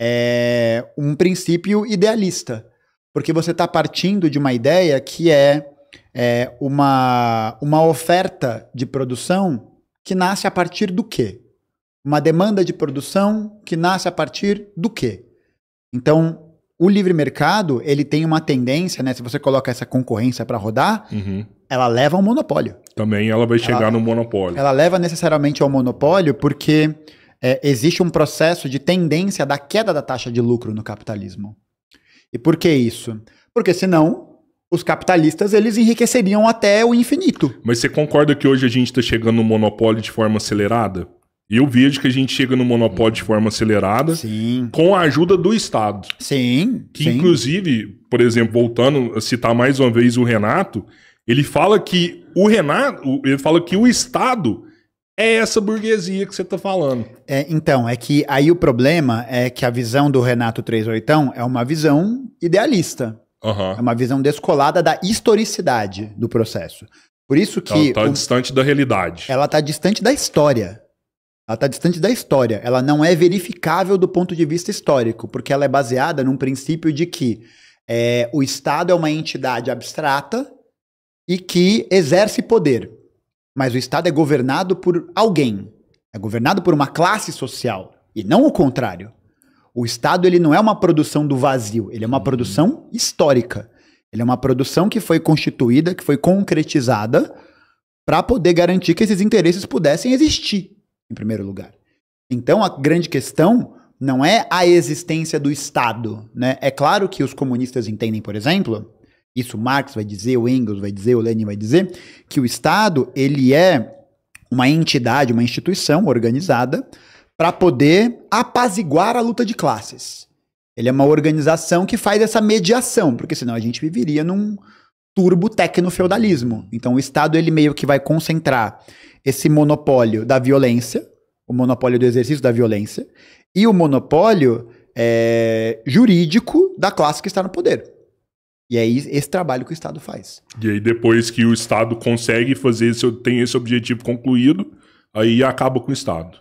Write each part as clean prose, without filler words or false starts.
é um princípio idealista. Porque você está partindo de uma ideia que é uma oferta de produção que nasce a partir do quê? Uma demanda de produção que nasce a partir do quê? Então, o livre mercado, ele tem uma tendência, né? Se você coloca essa concorrência para rodar, ela leva ao monopólio. Também ela vai chegar no monopólio. Ela leva necessariamente ao monopólio porque existe um processo de tendência da queda da taxa de lucro no capitalismo. E por que isso? Porque senão os capitalistas eles enriqueceriam até o infinito. Mas você concorda que hoje a gente está chegando no monopólio de forma acelerada? Eu vejo que a gente chega no monopólio de forma acelerada, sim, com a ajuda do Estado. Sim. Que inclusive, por exemplo, voltando a citar mais uma vez o Renato, ele fala que o Estado é essa burguesia que você está falando. Então, é que aí o problema é que a visão do Renato 38 é uma visão idealista. É uma visão descolada da historicidade do processo. Por isso que... Ela está distante da realidade. Ela está distante da história. Ela está distante da história. Ela não é verificável do ponto de vista histórico, porque ela é baseada num princípio de que o Estado é uma entidade abstrata e que exerce poder. Mas o Estado é governado por alguém. É governado por uma classe social. E não o contrário. O Estado ele não é uma produção do vazio. Ele é uma produção histórica. Ele é uma produção que foi constituída, que foi concretizada para poder garantir que esses interesses pudessem existir, em primeiro lugar. Então, a grande questão não é a existência do Estado, né? É claro que os comunistas entendem, por exemplo, isso Marx vai dizer, o Engels vai dizer, o Lenin vai dizer, que o Estado ele é uma entidade, uma instituição organizada para poder apaziguar a luta de classes. Ele é uma organização que faz essa mediação, porque senão a gente viveria num turbo tecno-feudalismo. Então o Estado ele meio que vai concentrar esse monopólio da violência, o monopólio do exercício da violência, e o monopólio jurídico da classe que está no poder. E é esse trabalho que o Estado faz. E aí depois que o Estado consegue fazer, tem esse objetivo concluído, aí acaba com o Estado.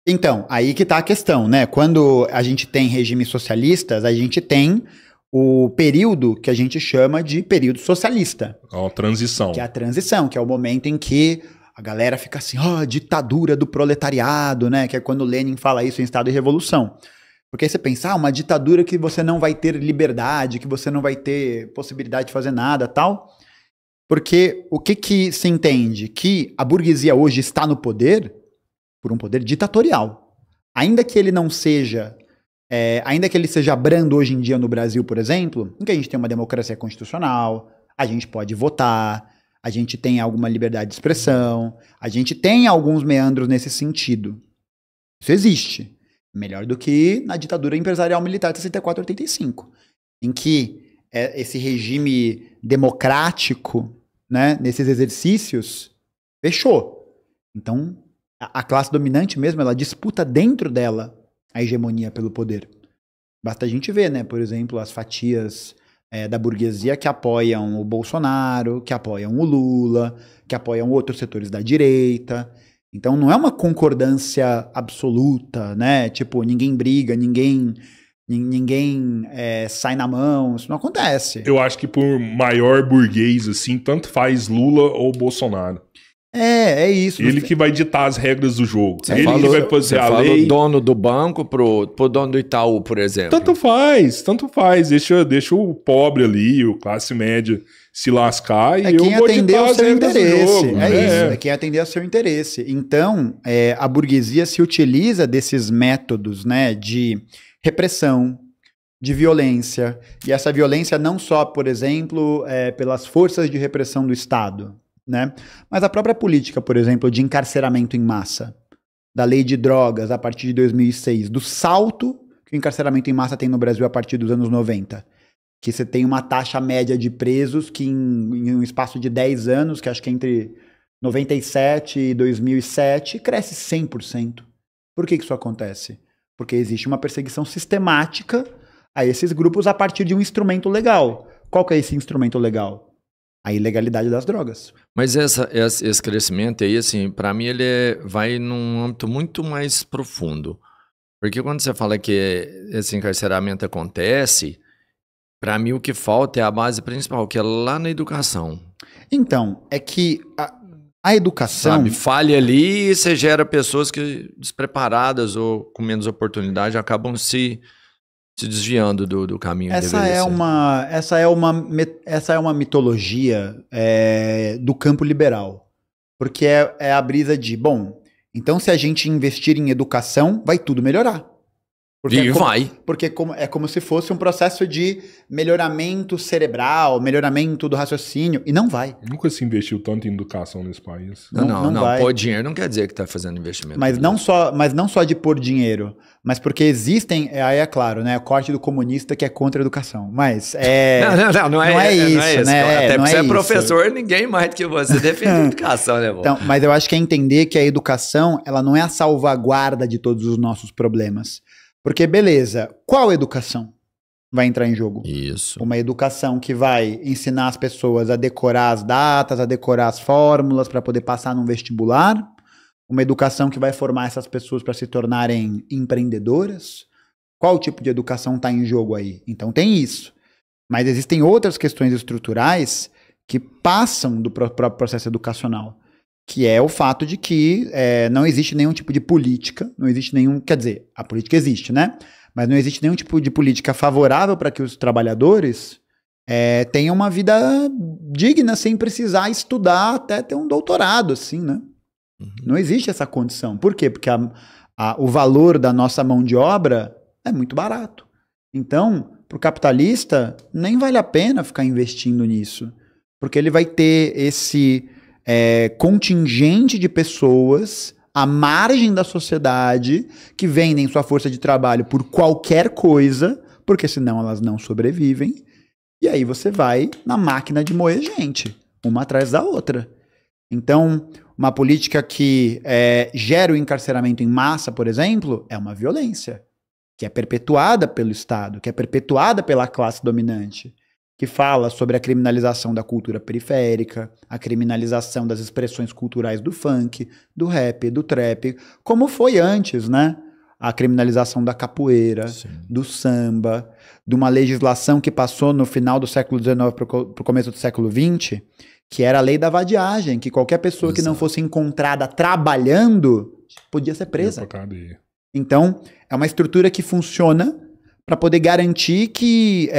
Então, aí que está a questão, né? Quando a gente tem regimes socialistas, a gente tem o período que a gente chama de período socialista. A transição. Que é a transição, que é o momento em que a galera fica assim, ditadura do proletariado, né? Que é quando Lenin fala isso em Estado e Revolução. Porque aí você pensa, uma ditadura que você não vai ter liberdade, que você não vai ter possibilidade de fazer nada, tal. Porque o que se entende? Que a burguesia hoje está no poder por um poder ditatorial. Ainda que ele não seja... ainda que ele seja brando hoje em dia no Brasil, por exemplo, em que a gente tem uma democracia constitucional, a gente pode votar, a gente tem alguma liberdade de expressão, a gente tem alguns meandros nesse sentido. Isso existe. Melhor do que na ditadura empresarial militar de 64 e 85, em que esse regime democrático, né, nesses exercícios, fechou. Então, a classe dominante mesmo, ela disputa dentro dela a hegemonia pelo poder. Basta a gente ver, né, por exemplo, as fatias da burguesia que apoiam o Bolsonaro, que apoiam o Lula, que apoiam outros setores da direita. Então não é uma concordância absoluta, né? Tipo, ninguém briga, ninguém sai na mão, isso não acontece. Eu acho que por maior burguês, assim, tanto faz Lula ou Bolsonaro. É isso. Ele que vai ditar as regras do jogo. Você Ele falou, que vai fazer a lei. O dono do banco pro dono do Itaú, por exemplo. Tanto faz. Deixa o pobre ali, o classe média se lascar e eu vou ditar as regras do jogo. É quem atender ao seu interesse. Então, a burguesia se utiliza desses métodos, né, de repressão, de violência. E essa violência não só, por exemplo, pelas forças de repressão do Estado, né? Mas a própria política, por exemplo, de encarceramento em massa, da lei de drogas a partir de 2006, do salto que o encarceramento em massa tem no Brasil a partir dos anos 90, que você tem uma taxa média de presos que em um espaço de 10 anos, que acho que entre 97 e 2007, cresce 100%. Por que isso acontece? Porque existe uma perseguição sistemática a esses grupos a partir de um instrumento legal. Qual que é esse instrumento legal? A ilegalidade das drogas. Mas esse crescimento aí, assim, para mim ele vai num âmbito muito mais profundo. Porque quando você fala que esse encarceramento acontece, para mim o que falta é a base principal, que é lá na educação. Então, é que a educação... Sabe, falha ali e você gera pessoas que despreparadas ou com menos oportunidade acabam se desviando do caminho que Essa deveria ser. essa é uma mitologia do campo liberal. Porque é a brisa de, bom, então se a gente investir em educação, vai tudo melhorar. E vai. Porque é como se fosse um processo de melhoramento cerebral, melhoramento do raciocínio, e não vai. Nunca se investiu tanto em educação nesse país. Não vai. Pôr dinheiro não quer dizer que está fazendo investimento. Mas não só de pôr dinheiro, mas porque existem, aí é claro, né, o corte do comunista que é contra a educação, mas não é isso, né? Até não porque você é isso. Professor, ninguém mais do que você defende a educação, né, bom? Então, mas eu acho que é entender que a educação, ela não é a salvaguarda de todos os nossos problemas. Porque, beleza, qual educação vai entrar em jogo? Isso. Uma educação que vai ensinar as pessoas a decorar as datas, a decorar as fórmulas para poder passar num vestibular? Uma educação que vai formar essas pessoas para se tornarem empreendedoras? Qual tipo de educação está em jogo aí? Então tem isso. Mas existem outras questões estruturais que passam do próprio processo educacional, que é o fato de que não existe nenhum tipo de política, não existe nenhum... Quer dizer, a política existe, né? Mas não existe nenhum tipo de política favorável para que os trabalhadores tenham uma vida digna sem precisar estudar até ter um doutorado, assim, né? Uhum. Não existe essa condição. Por quê? Porque o valor da nossa mão de obra é muito barato. Então, para o capitalista, nem vale a pena ficar investindo nisso, porque ele vai ter esse... contingente de pessoas à margem da sociedade que vendem sua força de trabalho por qualquer coisa, porque senão elas não sobrevivem. E aí você vai na máquina de moer gente, uma atrás da outra. Então, uma política que gera o encarceramento em massa, por exemplo, é uma violência que é perpetuada pelo Estado, que é perpetuada pela classe dominante, que fala sobre a criminalização da cultura periférica, a criminalização das expressões culturais do funk, do rap, do trap, como foi antes, né? A criminalização da capoeira, sim, do samba, de uma legislação que passou no final do século XIX para o começo do século XX, que era a lei da vadiagem, que qualquer pessoa que não fosse encontrada trabalhando podia ser presa. Então, é uma estrutura que funciona para poder garantir que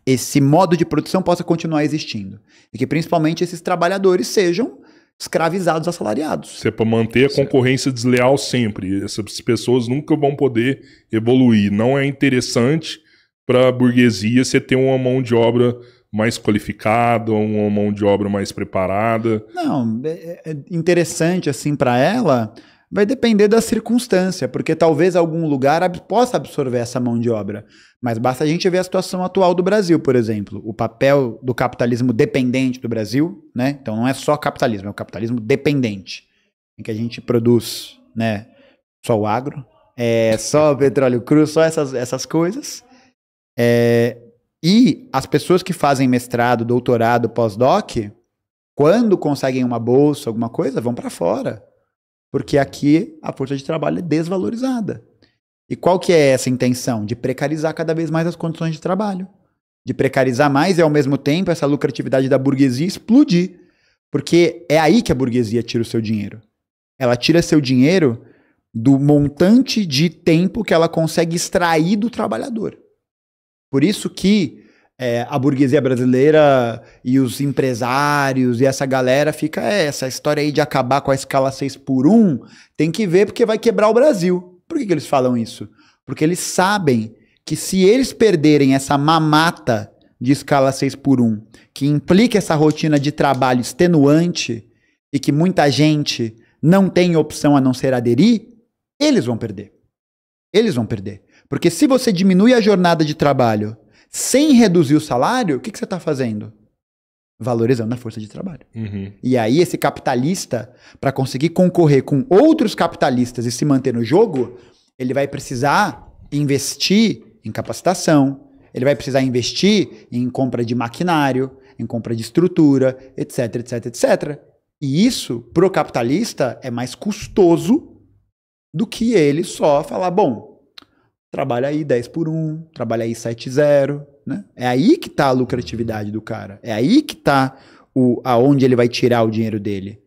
esse modo de produção possa continuar existindo. E que principalmente esses trabalhadores sejam escravizados, assalariados. Isso é para manter a concorrência desleal sempre. Essas pessoas nunca vão poder evoluir. Não é interessante para a burguesia você ter uma mão de obra mais qualificada, uma mão de obra mais preparada. Não, é interessante assim para ela, vai depender da circunstância, porque talvez algum lugar possa absorver essa mão de obra. Mas basta a gente ver a situação atual do Brasil, por exemplo. O papel do capitalismo dependente do Brasil, né? Então não é só capitalismo, é o capitalismo dependente, em que a gente produz, né, só o agro, só o petróleo cru, só essas coisas. E as pessoas que fazem mestrado, doutorado, pós-doc, quando conseguem uma bolsa, alguma coisa, vão para fora. Porque aqui a força de trabalho é desvalorizada. E qual que é essa intenção? De precarizar cada vez mais as condições de trabalho. De precarizar mais e, ao mesmo tempo, essa lucratividade da burguesia explodir. Porque é aí que a burguesia tira o seu dinheiro. Ela tira seu dinheiro do montante de tempo que ela consegue extrair do trabalhador. Por isso que a burguesia brasileira e os empresários e essa galera fica essa história aí de acabar com a escala 6x1, tem que ver porque vai quebrar o Brasil. Por que eles falam isso? Porque eles sabem que se eles perderem essa mamata de escala 6x1, que implica essa rotina de trabalho extenuante e que muita gente não tem opção a não ser aderir, eles vão perder. Eles vão perder. Porque se você diminui a jornada de trabalho sem reduzir o salário, o que você está fazendo? Valorizando a força de trabalho. Uhum. E aí esse capitalista, para conseguir concorrer com outros capitalistas e se manter no jogo, ele vai precisar investir em capacitação, ele vai precisar investir em compra de maquinário, em compra de estrutura, etc, etc, etc. E isso, pro capitalista, é mais custoso do que ele só falar, bom, trabalha aí 10 por 1, trabalha aí 7-0, né? É aí que tá a lucratividade do cara. É aí que tá aonde ele vai tirar o dinheiro dele.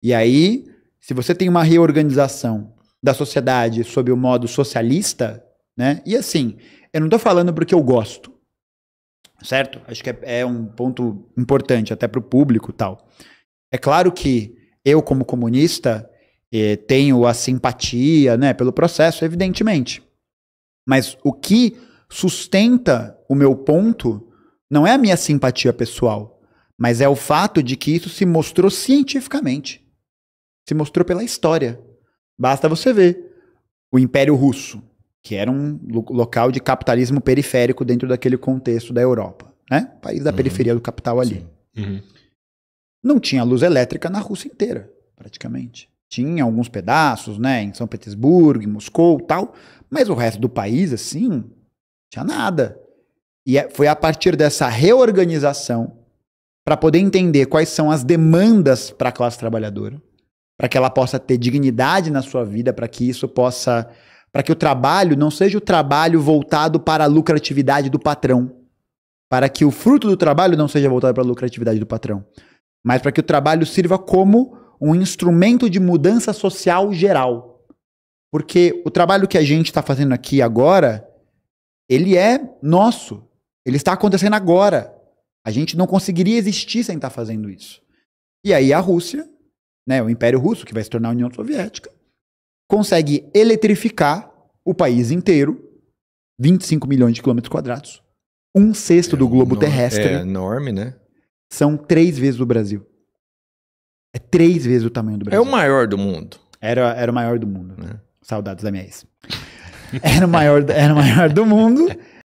E aí, se você tem uma reorganização da sociedade sob o modo socialista, né? E assim, eu não tô falando porque eu gosto, certo? Acho que é um ponto importante até pro público e tal. É claro que eu, como comunista, tenho a simpatia, né, pelo processo, evidentemente. Mas o que sustenta o meu ponto não é a minha simpatia pessoal, mas é o fato de que isso se mostrou cientificamente. Se mostrou pela história. Basta você ver o Império Russo, que era um local de capitalismo periférico dentro daquele contexto da Europa, né? País da periferia do capital ali. Não tinha luz elétrica na Rússia inteira, praticamente. Tinha alguns pedaços, né, em São Petersburgo, em Moscou, tal, mas o resto do país, assim, não tinha nada. E foi a partir dessa reorganização, para poder entender quais são as demandas para a classe trabalhadora, para que ela possa ter dignidade na sua vida, para que isso possa, para que o trabalho não seja o trabalho voltado para a lucratividade do patrão, para que o fruto do trabalho não seja voltado para a lucratividade do patrão, mas para que o trabalho sirva como um instrumento de mudança social geral. Porque o trabalho que a gente está fazendo aqui agora, ele é nosso, ele está acontecendo agora. A gente não conseguiria existir sem estar fazendo isso. E aí a Rússia, né, o Império Russo, que vai se tornar a União Soviética, consegue eletrificar o país inteiro, 25 milhões de quilômetros quadrados, 1/6 do globo terrestre. É enorme, né? São 3 vezes o Brasil. É 3 vezes o tamanho do Brasil. É o maior do mundo. Era o maior do mundo. Saudades da minha ex. Era o maior do mundo.